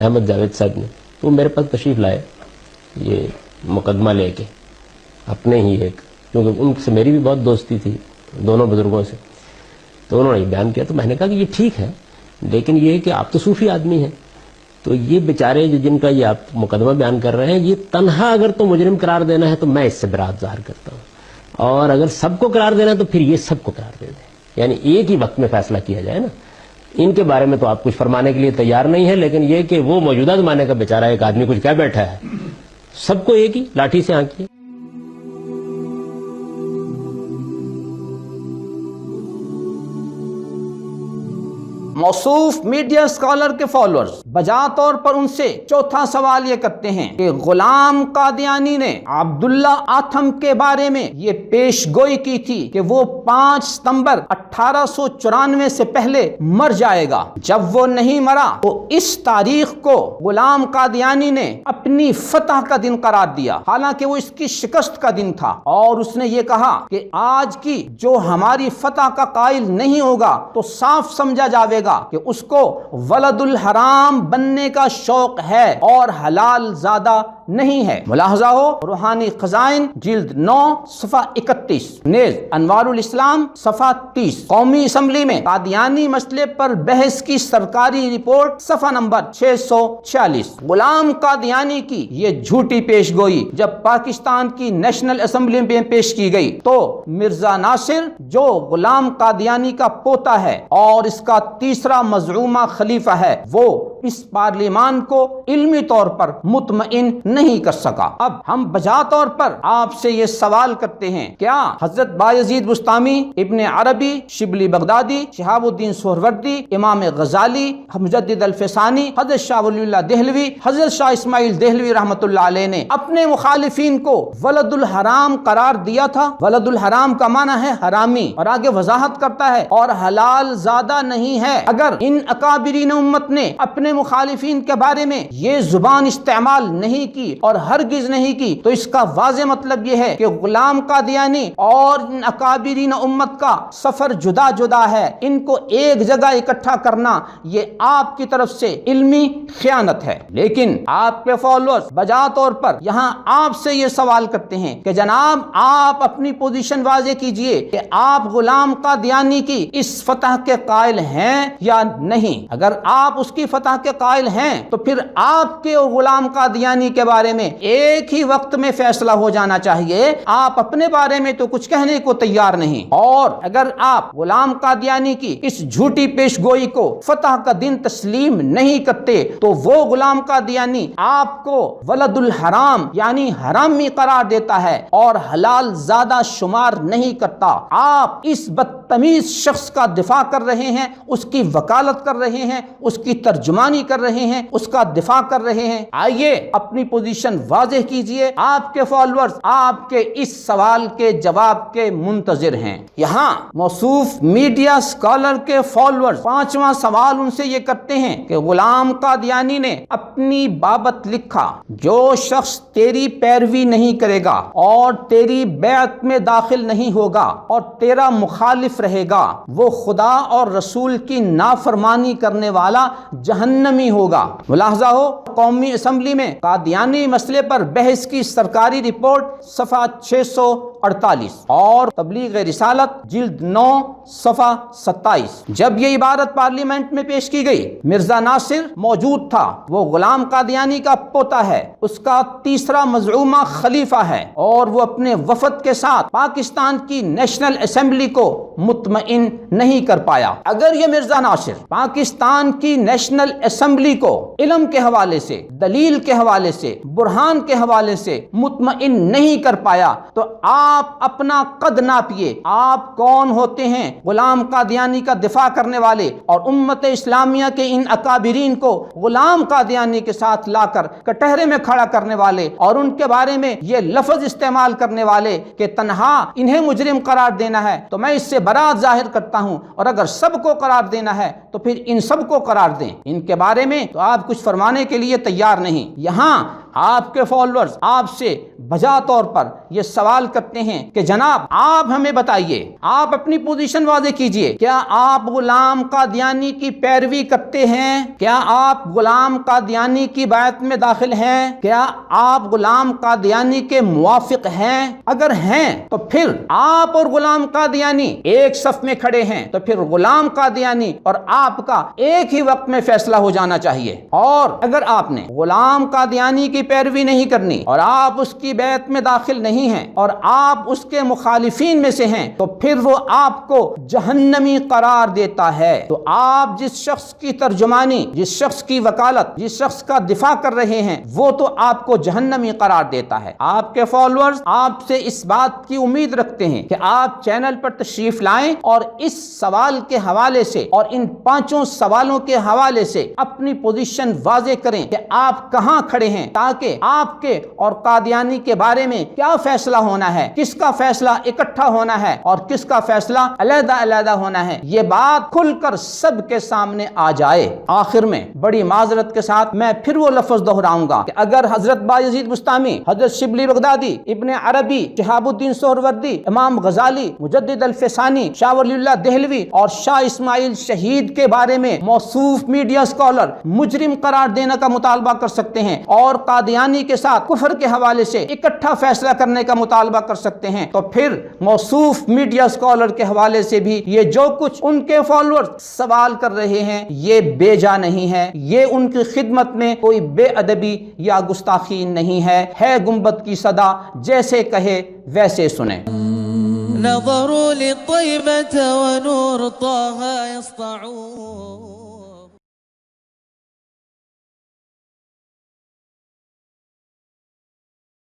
احمد جاوید صاحب نے، تو میرے پاس تشریف لائے یہ مقدمہ لے کے اپنے ہی ایک، کیونکہ ان سے میری بھی بہت دوستی تھی دونوں بزرگوں سے، تو انہوں نے یہ بیان کیا، تو میں نے کہا کہ یہ ٹھیک ہے، لیکن یہ کہ آپ تو صوفی آدمی ہیں، تو یہ بیچارے جن کا یہ آپ مقدمہ بیان کر رہے ہیں، یہ تنہا اگر تو مجرم قرار دینا ہے تو میں اس سے برات ظاہر کرتا ہوں، اور اگر سب کو قرار دینا ہے تو پھر یہ سب کو قرار دے دیں، یعنی ایک ہی وقت میں فیصلہ کیا جائے نا۔ ان کے بارے میں تو آپ کچھ فرمانے کے لیے تیار نہیں ہے، لیکن یہ کہ وہ موجودہ زمانے کا بیچارہ ایک آدمی کچھ کہہ بیٹھا ہے، سب کو ایک ہی لاٹھی سے آنکھیں۔ موصوف میڈیا اسکالر کے فالوورز بجا طور پر ان سے چوتھا سوال یہ کرتے ہیں کہ غلام قادیانی نے عبداللہ آتھم کے بارے میں یہ پیش گوئی کی تھی کہ وہ 5 ستمبر 1894 سے پہلے مر جائے گا۔ جب وہ نہیں مرا تو اس تاریخ کو غلام قادیانی نے اپنی فتح کا دن قرار دیا، حالانکہ وہ اس کی شکست کا دن تھا، اور اس نے یہ کہا کہ آج کی جو ہماری فتح کا قائل نہیں ہوگا تو صاف سمجھا جاوے گا کہ اس کو ولد الحرام بننے کا شوق ہے اور حلال زادہ نہیں ہے۔ ملاحظہ ہو روحانی خزائن جلد 9 صفحہ 31، نیز انوار الاسلام صفحہ 30۔ قومی اسمبلی میں قادیانی مسئلے پر بحث کی سرکاری رپورٹ صفحہ نمبر 646۔ غلام قادیانی کی یہ جھوٹی پیش گوئی جب پاکستان کی نیشنل اسمبلی میں پیش کی گئی تو مرزا ناصر جو غلام قادیانی کا پوتا ہے اور اس کا تیسرا مزعومہ خلیفہ ہے، وہ اس پارلیمان کو علمی طور پر مطمئن نہیں کر سکا۔ اب ہم بجا طور پر آپ سے یہ سوال کرتے ہیں، کیا حضرت بایزید بستامی، ابن عربی، شبلی بغدادی، شہاب الدین سہروردی، امام غزالی، مجدد الفسانی، حضرت شاہ ولی اللہ دہلوی، حضرت شاہ اسماعیل دہلوی رحمۃ اللہ علیہ نے اپنے مخالفین کو ولد الحرام قرار دیا تھا؟ ولد الحرام کا معنی ہے حرامی، اور آگے وضاحت کرتا ہے اور حلال زادہ نہیں ہے۔ اگر ان اکابرین امت نے اپنے مخالفین کے بارے میں یہ زبان استعمال نہیں کی اور ہرگز نہیں کی تو اس کا واضح مطلب یہ ہے کہ غلام قادیانی اور ان اکابرین امت کا سفر جدا جدا ہے، ان کو ایک جگہ اکٹھا کرنا یہ آپ کی طرف سے علمی خیانت ہے۔ لیکن آپ کے فالوورز بجا طور پر یہاں آپ سے یہ سوال کرتے ہیں کہ جناب آپ اپنی پوزیشن واضح کیجئے کہ آپ غلام قادیانی کی اس فتح کے قائل ہیں یا نہیں۔ اگر آپ اس کی فتح کے قائل ہیں تو پھر آپ کے اور غلام قادیانی کے بارے میں ایک ہی وقت میں فیصلہ ہو جانا چاہیے۔ آپ اپنے بارے میں تو کچھ کہنے کو تیار نہیں، اور اگر آپ غلام قادیانی کی اس جھوٹی پیش گوئی کو فتح کا دن تسلیم نہیں کرتے تو وہ غلام قادیانی آپ کو ولد الحرام یعنی حرامی قرار دیتا ہے اور حلال زادہ شمار نہیں کرتا۔ آپ اس بدتمیز شخص کا دفاع کر رہے ہیں، اس کی وکالت کر رہے ہیں، اس کی ترجمانی کر رہے ہیں، اس کا دفاع کر رہے ہیں۔ آئیے اپنی پوزیشن واضح کیجئے، آپ کے فالوورز آپ کے اس سوال کے جواب کے منتظر ہیں۔ یہاں موصوف میڈیا اسکالر کے فالوورز 5واں سوال ان سے یہ کرتے ہیں کہ غلام قادیانی نے اپنی بابت لکھا، جو شخص تیری پیروی نہیں کرے گا اور تیری بیعت میں داخل نہیں ہوگا اور تیرا مخالف رہے گا وہ خدا اور رسول کی نافرمانی کرنے والا جہنمی ہوگا۔ ملاحظہ ہو قومی اسمبلی میں قادیانی مسئلے پر بحث کی سرکاری رپورٹ صفحہ 648 اور تبلیغ رسالت جلد 9 صفحہ 27۔ جب یہ عبارت پارلیمنٹ میں پیش کی گئی، مرزا ناصر موجود تھا، وہ غلام قادیانی کا پوتا ہے، اس کا تیسرا مزعومہ خلیفہ ہے، اور وہ اپنے وفد کے ساتھ پاکستان کی نیشنل اسمبلی کو مطمئن نہیں کر پایا۔ اگر یہ مرزا ناصر پاکستان کی نیشنل اسمبلی کو علم کے حوالے سے، دلیل کے حوالے سے، برہان کے حوالے سے مطمئن نہیں کر پایا تو آپ اپنا قد ناپیے، آپ کون ہوتے ہیں؟ غلام قادیانی کا دفاع کرنے والے اور امت اسلامیہ کے ان اکابرین کو غلام قادیانی کے ساتھ لا کر کٹہرے میں کھڑا کرنے والے اور ان کے بارے میں یہ لفظ استعمال کرنے والے کہ تنہا انہیں مجرم قرار دینا ہے تو میں اس سے برات ظاہر کرتا ہوں، اور اگر سب کو قرار دینا ہے تو پھر ان سب کو قرار دیں۔ ان کے بارے میں تو آپ کچھ فرمانے کے لیے تیار نہیں۔ یہاں آپ کے فالوورز آپ سے بجا طور پر یہ سوال کرتے ہیں کہ جناب آپ ہمیں بتائیے، آپ اپنی پوزیشن واضح کیجئے، کیا آپ غلام قادیانی کی پیروی کرتے ہیں؟ کیا آپ غلام قادیانی کی بیعت میں داخل ہیں؟ کیا آپ غلام قادیانی کے موافق ہیں؟ اگر ہیں تو پھر آپ اور غلام قادیانی ایک صف میں کھڑے ہیں تو پھر غلام قادیانی اور آپ کا ایک ہی وقت میں فیصلہ ہو جانا چاہیے، اور اگر آپ نے غلام قادیانی کی پیروی نہیں کرنی اور آپ اس کی بیعت میں داخل نہیں ہیں اور آپ اس کے مخالفین میں سے ہیں تو پھر وہ آپ کو جہنمی قرار دیتا ہے۔ تو آپ جس شخص کی ترجمانی، جس شخص کی وکالت، جس شخص کا دفاع کر رہے ہیں وہ تو آپ کو جہنمی قرار دیتا ہے۔ آپ کے فالوورز آپ سے اس بات کی امید رکھتے ہیں کہ آپ چینل پر تشریف لائیں اور اس سوال کے حوالے سے اور ان 5 سوالوں کے حوالے سے اپنی پوزیشن واضح کریں کہ آپ کہاں کھڑے ہیں، تاکہ آپ کے اور قادیانی کے بارے میں کیا فیصلہ ہونا ہے، کس کا فیصلہ اکٹھا ہونا ہے اور کس کا فیصلہ علیحدہ علیحدہ ہونا ہے، یہ بات کھل کر سب کے سامنے آ جائے۔ آخر میں بڑی معذرت کے ساتھ میں پھر وہ لفظ دہراؤں گا کہ اگر حضرت بایزید بستامی، حضرت شبلی بغدادی، ابن عربی، شہاب الدین سہروردی، امام غزالی، مجدد الفسانی، شاہ ولی اللہ دہلوی اور شاہ اسماعیل شہید کے بارے میں موصوف میڈیا اسکالر مجرم قرار دینے کا مطالبہ کر سکتے ہیں اور قادیانی کے ساتھ کفر کے حوالے سے اکٹھا فیصلہ کرنے کا مطالبہ کر سکتے ہیں، تو پھر موصوف میڈیا اسکالر کے حوالے سے بھی یہ جو کچھ ان کے فالوورز سوال کر رہے ہیں یہ بے جا نہیں ہے، یہ ان کی خدمت میں کوئی بے ادبی یا گستاخی نہیں ہے گنبد کی صدا، جیسے کہے ویسے سنیں۔ نظروا للطيبة ونور طه يسطعون